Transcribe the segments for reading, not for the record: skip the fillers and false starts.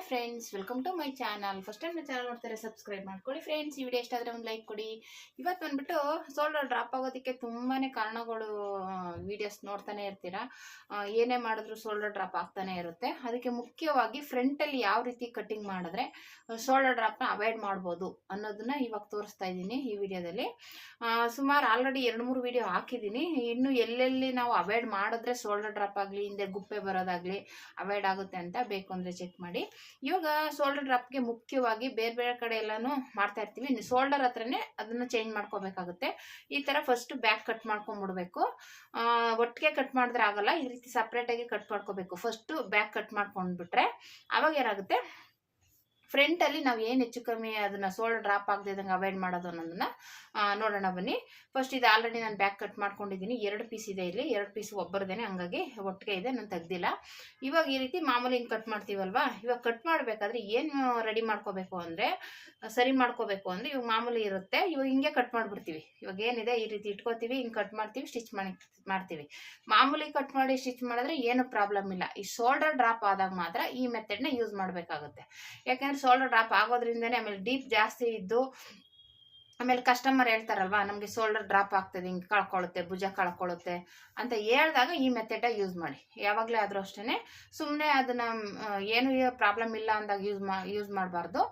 Friends, welcome to my channel. First time ನನ್ನ channel ನೋಡ್ತಾರೆ subscribe ಮಾಡ್ಕೊಳ್ಳಿ ಫ್ರೆಂಡ್ಸ್. ಈ ವಿಡಿಯೋ ಇಷ್ಟ ಆದರೆ ಒಂದು ಲೈಕ್ ಕೊಡಿ. ಇವತ್ತು ಬಂದ್ಬಿಟ್ಟು ಶೋಲ್ಡರ್ ಡ್ರಾಪ್ ಆಗೋದಕ್ಕೆ ತುಂಬಾ ಕಾರಣಗಳು ವಿಡಿಯೋಸ್ ನೋಡ್ತಾನೆ ಇರ್ತೀರಾ. ಏನೇ ಮಾಡಿದ್ರು ಶೋಲ್ಡರ್ ಡ್ರಾಪ್ ಆಗ್ತಾನೆ ಇರುತ್ತೆ. ಅದಕ್ಕೆ ಮುಖ್ಯವಾಗಿ ಫ್ರಂಟಲ್ಲಿ ಯಾವ ರೀತಿ ಕಟ್ಟಿಂಗ್ ಮಾಡಿದ್ರೆ ಶೋಲ್ಡರ್ ಡ್ರಾಪ್ನ ಅವಾಯ್ಡ್ ಮಾಡ್ಬೋದು ಅನ್ನೋದನ್ನ ಇವಾಗ ತೋರಿಸ್ತಾ ಇದ್ದೀನಿ ಈ ವಿಡಿಯೋದಲ್ಲಿ. ಸುಮಾರು ಆಲ್ರೆಡಿ 2-3 ವಿಡಿಯೋ ಹಾಕಿದ್ದೀನಿ. ಇನ್ನು ಎಲ್ಲೆಲ್ಲಿ ನಾವು ಅವಾಯ್ಡ್ ಮಾಡಿದ್ರೆ ಶೋಲ್ಡರ್ ಡ್ರಾಪ್ ಆಗಲಿ, ಹಿಂದೆ ಗುಪ್ಪೆ ಬರೋದಾಗಲಿ ಅವಾಯ್ಡ್ ಆಗುತ್ತೆ ಅಂತ ಬೇಕು ಅಂದರೆ ಚೆಕ್ ಮಾಡಿ. ಇವಾಗ ಶೋಲ್ಡರ್ ಡ್ರಾಪ್ಗೆ ಮುಖ್ಯವಾಗಿ ಬೇರೆ ಬೇರೆ ಕಡೆ ಎಲ್ಲಾನು ಮಾಡ್ತಾ ಇರ್ತೀವಿ. ಶೋಲ್ಡರ್ ಹತ್ರನೇ ಅದನ್ನ ಚೇಂಜ್ ಮಾಡ್ಕೋಬೇಕಾಗುತ್ತೆ. ಈ ತರ ಫಸ್ಟ್ ಬ್ಯಾಕ್ ಕಟ್ ಮಾಡ್ಕೊಂಡ್ಬಿಡ್ಬೇಕು. ಒಟ್ಟಿಗೆ ಕಟ್ ಮಾಡಿದ್ರೆ ಆಗಲ್ಲ, ಈ ರೀತಿ ಸಪ್ರೇಟ್ ಆಗಿ ಕಟ್ ಮಾಡ್ಕೋಬೇಕು. ಫಸ್ಟ್ ಬ್ಯಾಕ್ ಕಟ್ ಮಾಡ್ಕೊಂಡ್ಬಿಟ್ರೆ ಅವಾಗ ಏನಾಗುತ್ತೆ, ಫ್ರಂಟ್ ಅಲ್ಲಿ ನಾವು ಏನು ಹೆಚ್ಚು ಕಮ್ಮಿ ಅದನ್ನ ಶೋಲ್ಡರ್ ಡ್ರಾಪ್ ಆಗದೆ ಇದ್ದಂಗೆ ಅವಾಯ್ಡ್ ಮಾಡೋದು ಅನ್ನೋದನ್ನ ನೋಡೋಣ ಬನ್ನಿ. ಫಸ್ಟ್ ಇದು ಆಲ್ರೆಡಿ ನಾನು ಬ್ಯಾಕ್ ಕಟ್ ಮಾಡ್ಕೊಂಡಿದ್ದೀನಿ. 2 ಪೀಸ್ ಇದೆ, ಇಲ್ಲಿ 2 ಪೀಸ್ ಒಬ್ಬರದೇನೆ, ಹಂಗಾಗಿ ಒಟ್ಟಿಗೆ ಇದೆ, ನಾನು ತೆಗ್ದಿಲ್ಲ. ಇವಾಗ ಈ ರೀತಿ ಮಾಮೂಲಿ ಹಿಂಗೆ ಕಟ್ ಮಾಡ್ತೀವಲ್ವಾ, ಇವಾಗ ಕಟ್ ಮಾಡಬೇಕಾದ್ರೆ ಏನು ರೆಡಿ ಮಾಡ್ಕೋಬೇಕು ಅಂದರೆ, ಸರಿ ಮಾಡ್ಕೋಬೇಕು ಅಂದರೆ ಇವಾಗ ಮಾಮೂಲಿ ಇರುತ್ತೆ, ಇವಾಗ ಹಿಂಗೆ ಕಟ್ ಮಾಡಿಬಿಡ್ತೀವಿ. ಇವಾಗ ಏನಿದೆ ಈ ರೀತಿ ಇಟ್ಕೋತೀವಿ, ಹಿಂಗೆ ಕಟ್ ಮಾಡ್ತೀವಿ, ಸ್ಟಿಚ್ ಮಾಡ್ತೀವಿ. ಮಾಮೂಲಿ ಕಟ್ ಮಾಡಿ ಸ್ಟಿಚ್ ಮಾಡಿದ್ರೆ ಏನು ಪ್ರಾಬ್ಲಮ್ ಇಲ್ಲ. ಈ ಶೋಲ್ಡರ್ ಡ್ರಾಪ್ ಆದಾಗ ಮಾತ್ರ ಈ ಮೆಥಡ್ನ ಯೂಸ್ ಮಾಡಬೇಕಾಗುತ್ತೆ. ಯಾಕಂದ್ರೆ ಶೋಲ್ಡರ್ ಡ್ರಾಪ್ ಆಗೋದ್ರಿಂದನೇ ಆಮೇಲೆ ಡೀಪ್ ಜಾಸ್ತಿ ಇದ್ದು ಆಮೇಲೆ ಕಸ್ಟಮರ್ ಹೇಳ್ತಾರಲ್ವಾ, ನಮಗೆ ಶೋಲ್ಡರ್ ಡ್ರಾಪ್ ಆಗ್ತದೆ, ಹಿಂಗೆ ಕಳ್ಕೊಳ್ಳುತ್ತೆ, ಭುಜ ಕಳ್ಕೊಳ್ಳುತ್ತೆ ಅಂತ ಹೇಳಿದಾಗ ಈ ಮೆಥಡ ಯೂಸ್ ಮಾಡಿ. ಯಾವಾಗಲೇ ಆದರೂ ಅಷ್ಟೇ ಸುಮ್ಮನೆ ಅದನ್ನು ಏನು ಪ್ರಾಬ್ಲಮ್ ಇಲ್ಲ ಅಂದಾಗ ಯೂಸ್ ಮಾಡಬಾರ್ದು.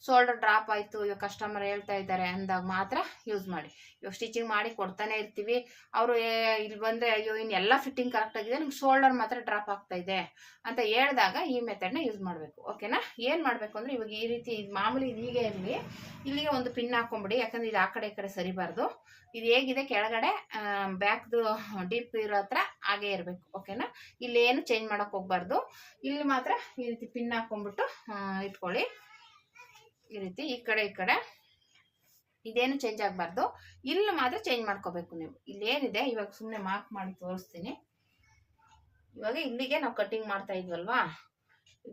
ಶೋಲ್ಡರ್ ಡ್ರಾಪ್ ಆಯಿತು, ಇವಾಗ ಕಸ್ಟಮರ್ ಹೇಳ್ತಾ ಇದ್ದಾರೆ ಅಂದಾಗ ಮಾತ್ರ ಯೂಸ್ ಮಾಡಿ. ಇವಾಗ ಸ್ಟಿಚಿಂಗ್ ಮಾಡಿ ಕೊಡ್ತಾನೆ ಇರ್ತೀವಿ, ಅವರು ಇಲ್ಲಿ ಬಂದರೆ ಅಯ್ಯೋ ಇನ್ನೆಲ್ಲ ಫಿಟ್ಟಿಂಗ್ ಕರೆಕ್ಟಾಗಿದೆ, ನಿಮ್ಗೆ ಶೋಲ್ಡರ್ ಮಾತ್ರ ಡ್ರಾಪ್ ಆಗ್ತಾ ಇದೆ ಅಂತ ಹೇಳಿದಾಗ ಈ ಮೆಥಡ್ನ ಯೂಸ್ ಮಾಡಬೇಕು. ಓಕೆನಾ? ಏನು ಮಾಡಬೇಕು ಅಂದರೆ, ಇವಾಗ ಈ ರೀತಿ ಮಾಮೂಲಿ ಹೀಗೆ ಇರಲಿ, ಇಲ್ಲಿಗೆ ಒಂದು ಪಿನ್ ಹಾಕೊಂಬಿಡಿ. ಯಾಕಂದರೆ ಇದು ಆ ಕಡೆ ಈ ಕಡೆ ಸರಿಬಾರ್ದು. ಇದು ಹೇಗಿದೆ ಕೆಳಗಡೆ ಬ್ಯಾಕ್ದು ಡೀಪ್ ಇರೋ ಹತ್ರ ಹಾಗೇ ಇರಬೇಕು. ಓಕೆನಾ? ಇಲ್ಲಿ ಏನು ಚೇಂಜ್ ಮಾಡೋಕೆ ಹೋಗ್ಬಾರ್ದು. ಇಲ್ಲಿ ಮಾತ್ರ ಈ ರೀತಿ ಪಿನ್ ಹಾಕೊಂಡ್ಬಿಟ್ಟು ಇಟ್ಕೊಳ್ಳಿ. ಈ ರೀತಿ ಈ ಕಡೆ ಇದೇನು ಚೇಂಜ್ ಆಗಬಾರ್ದು. ಇಲ್ಲಿ ಮಾತ್ರ ಚೇಂಜ್ ಮಾಡ್ಕೋಬೇಕು ನೀವು. ಇಲ್ಲೇನಿದೆ ಇವಾಗ ಸುಮ್ಮನೆ ಮಾರ್ಕ್ ಮಾಡಿ ತೋರಿಸ್ತೀನಿ. ಇವಾಗ ಇಲ್ಲಿಗೆ ನಾವು ಕಟ್ಟಿಂಗ್ ಮಾಡ್ತಾ ಇದ್ವಲ್ವಾ,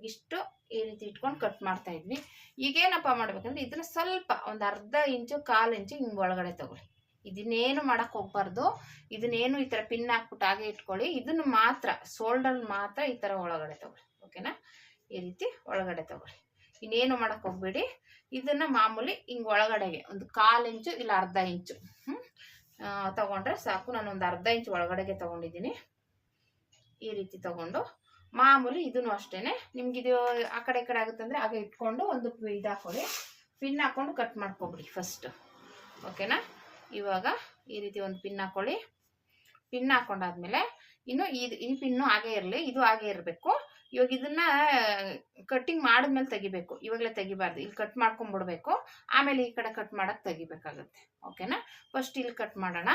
ಇಷ್ಟು ಈ ರೀತಿ ಇಟ್ಕೊಂಡು ಕಟ್ ಮಾಡ್ತಾ ಇದ್ವಿ. ಈಗೇನಪ್ಪ ಮಾಡ್ಬೇಕಂದ್ರೆ, ಇದನ್ನ ಸ್ವಲ್ಪ ಒಂದು ಅರ್ಧ ಇಂಚು 1/4 ಇಂಚು ಹಿಂಗೆ ಒಳಗಡೆ ತಗೊಳ್ಳಿ. ಇದನ್ನೇನು ಮಾಡಕ್ ಹೋಗ್ಬಾರ್ದು. ಇದನ್ನೇನು ಈ ತರ ಪಿನ್ ಹಾಕ್ಬಿಟ್ಟು ಹಾಗೆ ಇಟ್ಕೊಳ್ಳಿ. ಇದನ್ನು ಮಾತ್ರ ಶೋಲ್ಡರ್ ಮಾತ್ರ ಈ ತರ ಒಳಗಡೆ ತಗೊಳ್ಳಿ. ಓಕೆನಾ? ಈ ರೀತಿ ಒಳಗಡೆ ತಗೊಳ್ಳಿ, ಇನ್ನೇನು ಮಾಡಕ್ ಹೋಗ್ಬೇಡಿ. ಇದನ್ನ ಮಾಮೂಲಿ ಹಿಂಗ್ ಒಳಗಡೆಗೆ ಒಂದು 1/4 ಇಂಚು ಇಲ್ಲ ಅರ್ಧ ಇಂಚು ತಗೊಂಡ್ರೆ ಸಾಕು. ನಾನು ಒಂದು ಅರ್ಧ ಇಂಚು ಒಳಗಡೆಗೆ ತಗೊಂಡಿದ್ದೀನಿ. ಈ ರೀತಿ ತಗೊಂಡು ಮಾಮೂಲಿ ಇದನ್ನು ಅಷ್ಟೇನೆ, ನಿಮ್ಗಿದು ಆ ಕಡೆ ಈ ಕಡೆ ಆಗುತ್ತಂದ್ರೆ ಹಾಗೆ ಇಟ್ಕೊಂಡು ಒಂದು ಇದು ಹಾಕೊಳ್ಳಿ, ಪಿನ್ ಹಾಕೊಂಡು ಕಟ್ ಮಾಡ್ಕೊಬಿಡಿ ಫಸ್ಟ್. ಓಕೆನಾ? ಇವಾಗ ಈ ರೀತಿ ಒಂದು ಪಿನ್ ಹಾಕೊಳ್ಳಿ. ಪಿನ್ ಹಾಕೊಂಡಾದ್ಮೇಲೆ ಇನ್ನು ಈ ಪಿನ್ನು ಹಾಗೆ ಇರಲಿ, ಇದು ಹಾಗೆ ಇರಬೇಕು. ಇವಾಗ ಇದನ್ನ ಕಟ್ಟಿಂಗ್ ಮಾಡಿದ್ಮೇಲೆ ತೆಗಿಬೇಕು, ಇವಾಗಲೇ ತೆಗಿಬಾರ್ದು. ಇಲ್ಲಿ ಕಟ್ ಮಾಡ್ಕೊಂಡ್ಬಿಡ್ಬೇಕು, ಆಮೇಲೆ ಈ ಕಡೆ ಕಟ್ ಮಾಡಕ್ ತೆಗಿಬೇಕಾಗತ್ತೆ. ಓಕೆನಾ? ಫಸ್ಟ್ ಇಲ್ಲಿ ಕಟ್ ಮಾಡೋಣ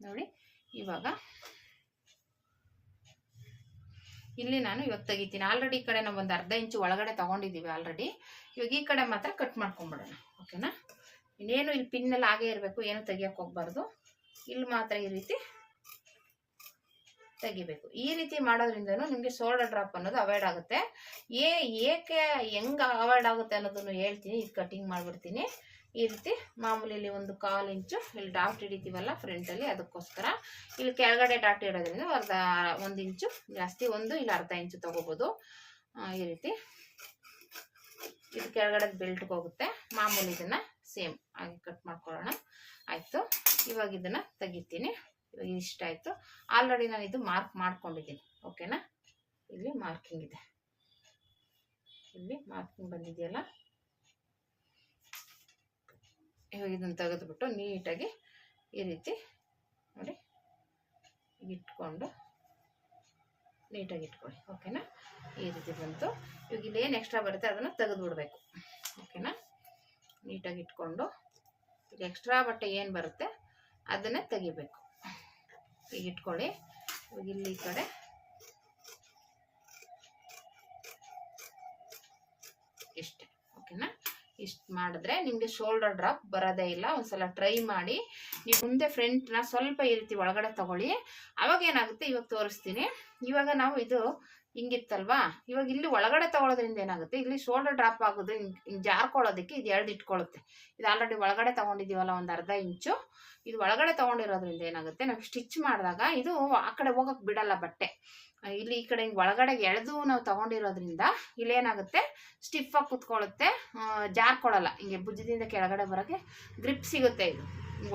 ನೋಡಿ. ಇವಾಗ ಇಲ್ಲಿ ನಾನು ಇವಾಗ ತೆಗಿತೀನಿ. ಆಲ್ರೆಡಿ ಈ ಕಡೆ ನಾವು ಒಂದು ಅರ್ಧ ಇಂಚು ಒಳಗಡೆ ತಗೊಂಡಿದ್ದೀವಿ ಆಲ್ರೆಡಿ. ಇವಾಗ ಈ ಕಡೆ ಮಾತ್ರ ಕಟ್ ಮಾಡ್ಕೊಂಡ್ಬಿಡೋಣ. ಓಕೆನಾ? ಇನ್ನೇನು ಇಲ್ಲಿ ಪಿನ್ನೆಲ್ಲ ಹಾಗೆ ಇರಬೇಕು, ಏನು ತೆಗಿಯಕ್ಕೆ ಹೋಗ್ಬಾರ್ದು. ಇಲ್ಲಿ ಮಾತ್ರ ಈ ರೀತಿ ತೆಗಿಬೇಕು. ಈ ರೀತಿ ಮಾಡೋದ್ರಿಂದನೂ ನಿಮಗೆ ಶೋಲ್ಡರ್ ಡ್ರಾಪ್ ಅನ್ನೋದು ಅವಾಯ್ಡ್ ಆಗುತ್ತೆ. ಏಕೆ ಹೆಂಗೆ ಅವಾಯ್ಡ್ ಆಗುತ್ತೆ ಅನ್ನೋದನ್ನು ಹೇಳ್ತೀನಿ. ಇದು ಕಟಿಂಗ್ ಮಾಡಿಬಿಡ್ತೀನಿ. ಈ ರೀತಿ ಮಾಮೂಲಿ ಇಲ್ಲಿ ಒಂದು 1/4 ಇಂಚು ಇಲ್ಲಿ ಡಾಟ್ ಹಿಡಿತೀವಲ್ಲ ಫ್ರಂಟಲ್ಲಿ, ಅದಕ್ಕೋಸ್ಕರ ಇಲ್ಲಿ ಕೆಳಗಡೆ ಡಾಟ್ ಇಡೋದ್ರಿಂದ ಒಂದು ಇಂಚು ಜಾಸ್ತಿ, ಒಂದು ಇಲ್ಲ ಅರ್ಧ ಇಂಚು ತಗೋಬೋದು. ಈ ರೀತಿ ಇದು ಕೆಳಗಡೆ ಬೆಲ್ಟ್ಗೆ ಹೋಗುತ್ತೆ. ಮಾಮೂಲಿ ಇದನ್ನು ಸೇಮ್ ಹಾಗೆ ಕಟ್ ಮಾಡ್ಕೊಳ್ಳೋಣ. ಆಯಿತು, ಇವಾಗ ಇದನ್ನು ತೆಗಿತೀನಿ. ಇವಾಗ ಇಷ್ಟ ಆಯಿತು. ಆಲ್ರೆಡಿ ನಾನು ಇದು ಮಾರ್ಕ್ ಮಾಡ್ಕೊಂಡಿದ್ದೀನಿ. ಓಕೆನಾ? ಇಲ್ಲಿ ಮಾರ್ಕಿಂಗ್ ಇದೆ, ಇಲ್ಲಿ ಮಾರ್ಕಿಂಗ್ ಬಂದಿದೆಯಲ್ಲ. ಇವಾಗ ಇದನ್ನು ತೆಗೆದುಬಿಟ್ಟು ನೀಟಾಗಿ ಈ ರೀತಿ ನೋಡಿ ಇಟ್ಕೊಂಡು ನೀಟಾಗಿ ಇಟ್ಕೊಳ್ಳಿ. ಓಕೆನಾ? ಈ ರೀತಿ ಬಂತು. ಇವಾಗ ಇಲ್ಲಿ ಏನು ಎಕ್ಸ್ಟ್ರಾ ಬರುತ್ತೆ ಅದನ್ನು ತೆಗೆದು ಬಿಡಬೇಕು. ಓಕೆನಾ? ನೀಟಾಗಿ ಇಟ್ಕೊಂಡು ಈಗ ಎಕ್ಸ್ಟ್ರಾ ಬಟ್ಟೆ ಏನು ಬರುತ್ತೆ ಅದನ್ನೇ ತೆಗಿಬೇಕು. ಈಗ ಇಟ್ಕೊಳ್ಳಿ. ಇವಾಗ ಇಲ್ಲಿ ಈ ಕಡೆ ಇಷ್ಟೇ. ಓಕೆನಾ? ಇಷ್ಟು ಮಾಡಿದ್ರೆ ನಿಮಗೆ ಶೋಲ್ಡರ್ ಡ್ರಾಪ್ ಬರೋದೇ ಇಲ್ಲ. ಒಂದ್ಸಲ ಟ್ರೈ ಮಾಡಿ. ನೀವು ಮುಂದೆ ಫ್ರಂಟ್ನ ಸ್ವಲ್ಪ ಈ ರೀತಿ ಒಳಗಡೆ ತಗೊಳ್ಳಿ. ಅವಾಗ ಏನಾಗುತ್ತೆ ಇವಾಗ ತೋರಿಸ್ತೀನಿ. ಇವಾಗ ನಾವು ಇದು ಹಿಂಗಿತ್ತಲ್ವಾ, ಇವಾಗ ಇಲ್ಲಿ ಒಳಗಡೆ ತಗೊಳ್ಳೋದ್ರಿಂದ ಏನಾಗುತ್ತೆ, ಇಲ್ಲಿ ಶೋಲ್ಡರ್ ಡ್ರಾಪ್ ಆಗೋದು ಹಿಂಗೆ ಜಾರ್ಕೊಳ್ಳೋದಕ್ಕೆ ಇದು ಎಳ್ದು ಇಟ್ಕೊಳ್ಳುತ್ತೆ. ಇದು ಆಲ್ರೆಡಿ ಒಳಗಡೆ ತಗೊಂಡಿದ್ದೀವಲ್ಲ ಒಂದು ಅರ್ಧ ಇಂಚು, ಇದು ಒಳಗಡೆ ತಗೊಂಡಿರೋದ್ರಿಂದ ಏನಾಗುತ್ತೆ, ನಾವು ಸ್ಟಿಚ್ ಮಾಡಿದಾಗ ಇದು ಆ ಕಡೆ ಹೋಗಕ್ಕೆ ಬಿಡಲ್ಲ ಬಟ್ಟೆ. ಇಲ್ಲಿ ಈ ಕಡೆ ಒಳಗಡೆ ಎಳೆದು ನಾವು ತಗೊಂಡಿರೋದ್ರಿಂದ ಇಲ್ಲೇನಾಗುತ್ತೆ ಸ್ಟಿಫ್ ಆಗಿ ಕುತ್ಕೊಳ್ಳುತ್ತೆ, ಜಾರ್ಕೊಳ್ಳಲ್ಲ. ಹಿಂಗೆ ಭುಜದಿಂದ ಕೆಳಗಡೆ ಬರೋಕ್ಕೆ ಗ್ರಿಪ್ ಸಿಗುತ್ತೆ. ಇದು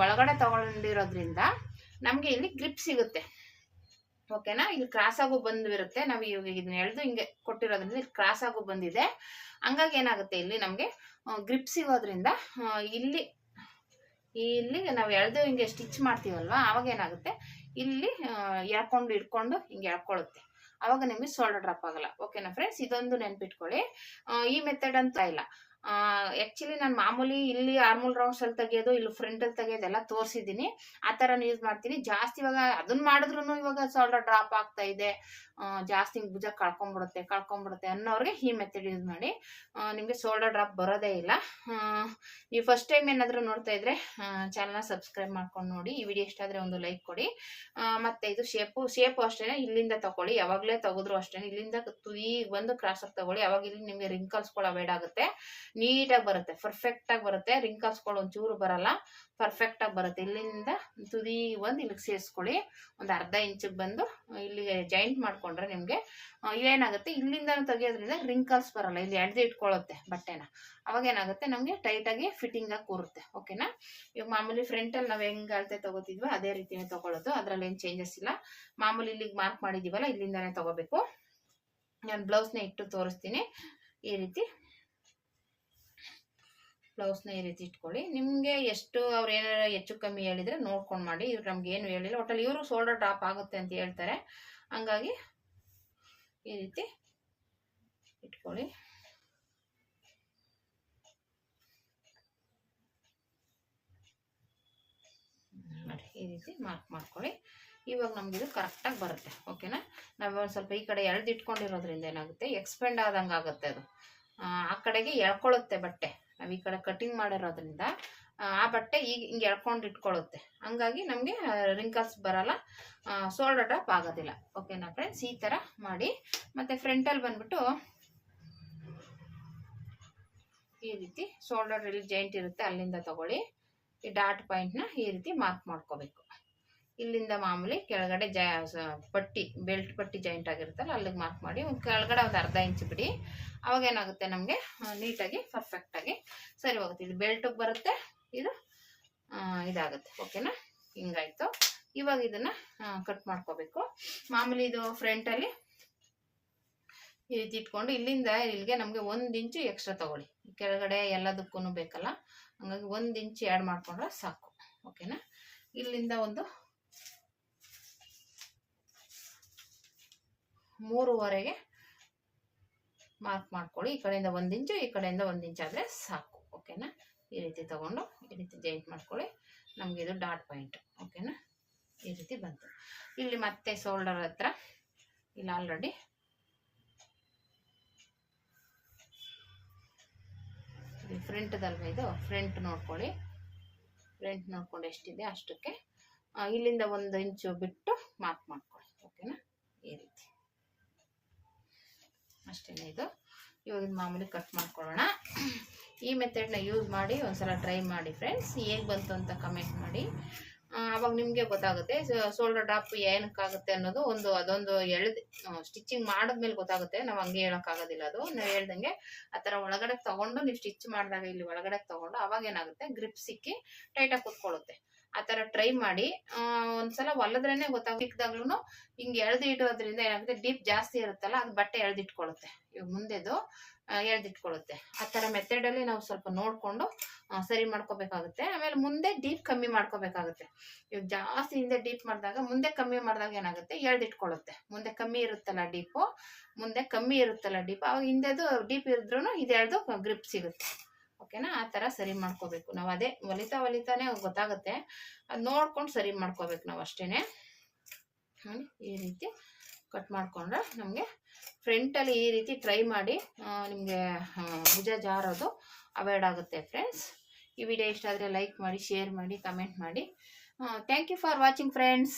ಒಳಗಡೆ ತಗೊಂಡಿರೋದ್ರಿಂದ ನಮಗೆ ಇಲ್ಲಿ ಗ್ರಿಪ್ ಸಿಗುತ್ತೆ. ಓಕೆನಾ. ಇಲ್ಲಿ ಕ್ರಾಸ್ ಆಗು ಬಂದಿರುತ್ತೆ. ನಾವು ಇವಾಗ ಇದನ್ನ ಎಳೆದು ಹಿಂಗೆ ಕೊಟ್ಟಿರೋದ್ರಿಂದ ಇಲ್ಲಿ ಕ್ರಾಸ್ ಆಗು ಬಂದಿದೆ. ಹಂಗಾಗಿ ಏನಾಗುತ್ತೆ ಇಲ್ಲಿ ನಮಗೆ ಗ್ರಿಪ್ ಸಿಗೋದ್ರಿಂದ ಇಲ್ಲಿ ನಾವು ಎಳೆದು ಹಿಂಗೆ ಸ್ಟಿಚ್ ಮಾಡ್ತೀವಲ್ವಾ, ಅವಾಗ ಏನಾಗುತ್ತೆ ಇಲ್ಲಿ ಎಳ್ಕೊಂಡು ಇಟ್ಕೊಂಡು ಹಿಂಗೆ ಎಳ್ಕೊಳ್ಳುತ್ತೆ. ಅವಾಗ ನಿಮಗೆ ಶೋಲ್ಡರ್ ಡ್ರಾಪ್ ಆಗಲ್ಲ. ಓಕೆನಾ ಫ್ರೆಂಡ್ಸ್, ಇದೊಂದು ನೆನ್ಪಿಟ್ಕೊಳ್ಳಿ. ಈ ಮೆಥಡ್ ಅಂತ ಇಲ್ಲ. ಆಕ್ಚುಲಿ ನಾನು ಮಾಮೂಲಿ ಇಲ್ಲಿ ಆರ್ಮಲ್ ರೌಂಡ್ಸ್ ಅಲ್ಲಿ ತೆಗಿಯೋದು, ಇಲ್ಲಿ ಫ್ರಂಟ್ ಅಲ್ಲಿ ತೆಗಿಯೋದೆಲ್ಲ ತೋರಿಸಿದ್ದೀನಿ. ಆ ಥರ ಯೂಸ್ ಮಾಡ್ತೀನಿ ಜಾಸ್ತಿ. ಇವಾಗ ಅದನ್ನ ಮಾಡಿದ್ರು ಇವಾಗ ಶೋಲ್ಡರ್ ಡ್ರಾಪ್ ಆಗ್ತಾ ಇದೆ, ಜಾಸ್ತಿ ಭುಜ ಕಳ್ಕೊಂಡ್ಬಿಡುತ್ತೆ ಅನ್ನೋರಿಗೆ ಈ ಮೆಥಡ್ ಯೂಸ್ ಮಾಡಿ. ನಿಮಗೆ ಶೋಲ್ಡರ್ ಡ್ರಾಪ್ ಬರೋದೇ ಇಲ್ಲ. ನೀವು ಫಸ್ಟ್ ಟೈಮ್ ಏನಾದರೂ ನೋಡ್ತಾ ಇದ್ರೆ ಚಾನಲ್ನ ಸಬ್ಸ್ಕ್ರೈಬ್ ಮಾಡ್ಕೊಂಡು ನೋಡಿ. ಈ ವಿಡಿಯೋ ಇಷ್ಟ ಆದರೆ ಒಂದು ಲೈಕ್ ಕೊಡಿ. ಮತ್ತೆ ಇದು ಶೇಪು ಅಷ್ಟೇ ಇಲ್ಲಿಂದ ತಗೊಳ್ಳಿ. ಯಾವಾಗಲೇ ತೆಗೆದ್ರು ಅಷ್ಟೇ ಇಲ್ಲಿಂದ ತುದಿ ಒಂದು ಕ್ರಾಸ್ ಆಗಿ ತಗೊಳ್ಳಿ. ಅವಾಗ ಇಲ್ಲಿ ನಿಮಗೆ ರಿಂಕಲ್ಸ್ಗಳು ಅವಾಯ್ಡ್ ಆಗುತ್ತೆ. ನೀಟಾಗಿ ಬರುತ್ತೆ, ಪರ್ಫೆಕ್ಟ್ ಆಗಿ ಬರುತ್ತೆ. ರಿಂಕಲ್ಸ್ಗಳು ಒಂಚೂರು ಬರಲ್ಲ, ಪರ್ಫೆಕ್ಟ್ ಆಗಿ ಬರುತ್ತೆ. ಇಲ್ಲಿಂದ ತುದಿ ಒಂದು ಇಲ್ಲಿಗೆ ಸೇರಿಸ್ಕೊಳ್ಳಿ. ಒಂದು ಅರ್ಧ ಇಂಚಿಗೆ ಬಂದು ಇಲ್ಲಿಗೆ ಜಾಯಿಂಟ್ ಮಾಡ್ಕೊಂಡ್ರೆ ನಿಮಗೆ ಏನಾಗುತ್ತೆ, ಇಲ್ಲಿಂದ ತೆಗಿಯೋದ್ರಿಂದ ರಿಂಕಲ್ಸ್ ಬರಲ್ಲ. ಇಲ್ಲಿ ಎಡ್ದು ಇಟ್ಕೊಳ್ಳುತ್ತೆ ಬಟ್ಟೆನ. ಅವಾಗ ಏನಾಗುತ್ತೆ ನಮಗೆ ಟೈಟಾಗಿ ಫಿಟ್ಟಿಂಗ್ ಆಗಿ ಕೂರುತ್ತೆ. ಓಕೆನಾ. ಇವಾಗ ಮಾಮೂಲಿ ಫ್ರಂಟಲ್ಲಿ ನಾವು ಹೆಂಗೆ ಅಳತೆ ತಗೋತಿದ್ವೋ ಅದೇ ರೀತಿನೇ ತಗೊಳ್ಳೋದು. ಅದ್ರಲ್ಲಿ ಏನು ಚೇಂಜಸ್ ಇಲ್ಲ. ಮಾಮೂಲಿ ಇಲ್ಲಿಗೆ ಮಾರ್ಕ್ ಮಾಡಿದೀವಲ್ಲ, ಇಲ್ಲಿಂದಾನೇ ತಗೋಬೇಕು. ನಾನು ಬ್ಲೌಸ್ನ ಇಟ್ಟು ತೋರಿಸ್ತೀನಿ. ಈ ರೀತಿ ಬ್ಲೌಸ್ನ ಈ ರೀತಿ ಇಟ್ಕೊಳ್ಳಿ. ನಿಮಗೆ ಎಷ್ಟು ಅವ್ರು ಏನಾರ ಹೆಚ್ಚು ಕಮ್ಮಿ ಹೇಳಿದ್ರೆ ನೋಡ್ಕೊಂಡು ಮಾಡಿ. ಇವ್ರು ನಮ್ಗೆ ಏನು ಹೇಳಿಲ್ಲ. ಒಟ್ಟಲ್ಲಿ ಇವರು ಶೋಲ್ಡರ್ ಡ್ರಾಪ್ ಆಗುತ್ತೆ ಅಂತ ಹೇಳ್ತಾರೆ. ಹಂಗಾಗಿ ಈ ರೀತಿ ಇಟ್ಕೊಳ್ಳಿ. ನೋಡಿ ಈ ರೀತಿ ಮಾರ್ಕ್ ಮಾಡ್ಕೊಳ್ಳಿ. ಇವಾಗ ನಮ್ಗೆ ಇದು ಕರೆಕ್ಟಾಗಿ ಬರುತ್ತೆ. ಓಕೆನಾ. ನಾವು ಒಂದು ಸ್ವಲ್ಪ ಈ ಕಡೆ ಎಳ್ದು ಇಟ್ಕೊಂಡಿರೋದ್ರಿಂದ ಏನಾಗುತ್ತೆ ಎಕ್ಸ್ಪೆಂಡ್ ಆದಂಗೆ ಆಗುತ್ತೆ. ಅದು ಆ ಕಡೆಗೆ ಎಳ್ಕೊಳ್ಳುತ್ತೆ ಬಟ್ಟೆ. ನಾವು ಈ ಕಡೆ ಕಟಿಂಗ್ ಮಾಡಿರೋದ್ರಿಂದ ಆ ಬಟ್ಟೆ ಈಗ ಹಿಂಗೆ ಎಳ್ಕೊಂಡು ಇಟ್ಕೊಳ್ಳುತ್ತೆ. ಹಂಗಾಗಿ ನಮಗೆ ರಿಂಕಲ್ಸ್ ಬರಲ್ಲ, ಶೋಲ್ಡರ್ ಡ್ರಾಪ್ ಆಗೋದಿಲ್ಲ. ಓಕೆನಾ ಫ್ರೆಂಡ್ಸ್, ಈ ಥರ ಮಾಡಿ. ಮತ್ತು ಫ್ರಂಟಲ್ಲಿ ಬಂದ್ಬಿಟ್ಟು ಈ ರೀತಿ ಶೋಲ್ಡರ್ ಇಲ್ಲಿ ಜಾಯಿಂಟ್ ಇರುತ್ತೆ, ಅಲ್ಲಿಂದ ತಗೊಳ್ಳಿ. ಈ ಡಾಟ್ ಪಾಯಿಂಟ್ನ ಈ ರೀತಿ ಮಾರ್ಕ್ ಮಾಡ್ಕೋಬೇಕು. ಇಲ್ಲಿಂದ ಮಾಮೂಲಿ ಕೆಳಗಡೆ ಪಟ್ಟಿ, ಬೆಲ್ಟ್ ಪಟ್ಟಿ ಜಾಯಿಂಟ್ ಆಗಿರುತ್ತಲ್ಲ ಅಲ್ಲಿಗೆ ಮಾರ್ಕ್ ಮಾಡಿ ಕೆಳಗಡೆ ಒಂದು ಅರ್ಧ ಇಂಚ್ ಬಿಡಿ. ಅವಾಗ ಏನಾಗುತ್ತೆ ನಮಗೆ ನೀಟಾಗಿ ಪರ್ಫೆಕ್ಟಾಗಿ ಸರಿ ಹೋಗುತ್ತೆ. ಇದು ಬೆಲ್ಟಿಗೆ ಬರುತ್ತೆ, ಇದು ಇದಾಗುತ್ತೆ. ಓಕೆನಾ. ಹಿಂಗಾಯ್ತು. ಇವಾಗ ಇದನ್ನ ಕಟ್ ಮಾಡ್ಕೋಬೇಕು. ಮಾಮೂಲಿ ಇದು ಫ್ರಂಟಲ್ಲಿ ಈ ರೀತಿ ಇಟ್ಕೊಂಡು ಇಲ್ಲಿಂದ ಇಲ್ಲಿಗೆ ನಮಗೆ 1 ಇಂಚು ಎಕ್ಸ್ಟ್ರಾ ತಗೊಳ್ಳಿ. ಕೆಳಗಡೆ ಎಲ್ಲದಕ್ಕೂ ಬೇಕಲ್ಲ, ಹಂಗಾಗಿ 1 ಇಂಚು ಆ್ಯಡ್ ಮಾಡ್ಕೊಂಡ್ರೆ ಸಾಕು. ಓಕೆನಾ. ಇಲ್ಲಿಂದ ಒಂದು 3ವರೆಗೆ ಮಾರ್ಕ್ ಮಾಡ್ಕೊಳ್ಳಿ. ಈ ಕಡೆಯಿಂದ 1 ಇಂಚು, ಈ ಕಡೆಯಿಂದ 1 ಇಂಚ್ ಆದರೆ ಸಾಕು. ಓಕೆನಾ. ಈ ರೀತಿ ತಗೊಂಡು ಈ ರೀತಿ ಜಾಯಿಂಟ್ ಮಾಡ್ಕೊಳ್ಳಿ. ನಮಗೆ ಇದು ಡಾಟ್ ಪಾಯಿಂಟ್. ಓಕೆನಾ. ಈ ರೀತಿ ಬಂತು. ಇಲ್ಲಿ ಮತ್ತೆ ಶೋಲ್ಡರ್ ಹತ್ರ ಇಲ್ಲಿ ಆಲ್ರೆಡಿ ಫ್ರಂಟ್ದಲ್ವ ಇದು, ಫ್ರಂಟ್ ನೋಡ್ಕೊಳ್ಳಿ. ಫ್ರಂಟ್ ನೋಡ್ಕೊಂಡು ಎಷ್ಟಿದೆ ಅಷ್ಟಕ್ಕೆ ಇಲ್ಲಿಂದ 1 ಇಂಚು ಬಿಟ್ಟು ಮಾರ್ಕ್ ಮಾಡ್ಕೊಳ್ಳಿ. ಓಕೆನಾ. ಈ ರೀತಿ ಅಷ್ಟೇನೆ. ಇದು ಇವಾಗ ಮಾಮೂಲಿ ಕಟ್ ಮಾಡ್ಕೊಳ್ಳೋಣ. ಈ ಮೆಥಡ್ನ ಯೂಸ್ ಮಾಡಿ ಒಂದ್ಸಲ ಟ್ರೈ ಮಾಡಿ ಫ್ರೆಂಡ್ಸ್. ಹೇಗೆ ಬಂತು ಅಂತ ಕಮೆಂಟ್ ಮಾಡಿ. ಅವಾಗ ನಿಮಗೆ ಗೊತ್ತಾಗುತ್ತೆ ಶೋಲ್ಡರ್ ಡ್ರಾಪ್ ಏನಕ್ಕಾಗುತ್ತೆ ಅನ್ನೋದು. ಅದೊಂದು ಸ್ಟಿಚಿಂಗ್ ಮಾಡಿದ್ಮೇಲೆ ಗೊತ್ತಾಗುತ್ತೆ. ನಾವು ಹಂಗೆ ಹೇಳೋಕ್ಕಾಗೋದಿಲ್ಲ. ಅದು ನಾವು ಹೇಳ್ದಂಗೆ ಆ ಥರ ಒಳಗಡೆ ತಗೊಂಡು ನೀವು ಸ್ಟಿಚ್ ಮಾಡಿದಾಗ ಇಲ್ಲಿ ಒಳಗಡೆ ತಗೊಂಡು ಅವಾಗ ಏನಾಗುತ್ತೆ ಗ್ರಿಪ್ ಸಿಕ್ಕಿ ಟೈಟಾಗಿ ಕುತ್ಕೊಳ್ಳುತ್ತೆ. ಆ ಥರ ಟ್ರೈ ಮಾಡಿ. ಒಂದ್ಸಲ ಹೊಲದ್ರೇನೆ ಗೊತ್ತಾಗ್ದಾಗ್ಲೂ ಹಿಂಗೆ ಎಳ್ದು ಇಡೋದ್ರಿಂದ ಏನಾಗುತ್ತೆ ಡೀಪ್ ಜಾಸ್ತಿ ಇರುತ್ತಲ್ಲ, ಅದು ಬಟ್ಟೆ ಎಳ್ದಿಟ್ಕೊಳ್ಳುತ್ತೆ. ಇವಾಗ ಮುಂದೆದು ಎಳ್ದಿಟ್ಕೊಳ್ಳುತ್ತೆ. ಆ ಥರ ಮೆಥಡಲ್ಲಿ ನಾವು ಸ್ವಲ್ಪ ನೋಡಿಕೊಂಡು ಸರಿ ಮಾಡ್ಕೋಬೇಕಾಗುತ್ತೆ. ಆಮೇಲೆ ಮುಂದೆ ಡೀಪ್ ಕಮ್ಮಿ ಮಾಡ್ಕೋಬೇಕಾಗುತ್ತೆ. ಇವಾಗ ಜಾಸ್ತಿ ಹಿಂದೆ ಡೀಪ್ ಮಾಡಿದಾಗ ಮುಂದೆ ಕಮ್ಮಿ ಮಾಡಿದಾಗ ಏನಾಗುತ್ತೆ ಎಳ್ದಿಟ್ಕೊಳ್ಳುತ್ತೆ. ಮುಂದೆ ಕಮ್ಮಿ ಇರುತ್ತಲ್ಲ ಡೀಪು, ಅವಾಗ ಹಿಂದೆದು ಡೀಪ್ ಇರಿದ್ರೂ ಇದು ಎಳ್ದು ಗ್ರಿಪ್ ಸಿಗುತ್ತೆ. ಓಕೆನಾ. ಆ ಥರ ಸರಿ ಮಾಡ್ಕೋಬೇಕು ನಾವು. ಅದೇ ಹೊಲಿತಾನೆ ಗೊತ್ತಾಗುತ್ತೆ. ಅದು ನೋಡ್ಕೊಂಡು ಸರಿ ಮಾಡ್ಕೋಬೇಕು ನಾವು ಅಷ್ಟೇನೆ. ಈ ರೀತಿ ಕಟ್ ಮಾಡ್ಕೊಂಡ್ರೆ ನಮಗೆ ಫ್ರಂಟಲ್ಲಿ ಈ ರೀತಿ ಟ್ರೈ ಮಾಡಿ. ನಿಮಗೆ ಭುಜ ಜಾರೋದು ಅವಾಯ್ಡ್ ಆಗುತ್ತೆ ಫ್ರೆಂಡ್ಸ್. ಈ ವಿಡಿಯೋ ಇಷ್ಟ ಆದರೆ ಲೈಕ್ ಮಾಡಿ, ಶೇರ್ ಮಾಡಿ, ಕಮೆಂಟ್ ಮಾಡಿ. Thank you for watching friends.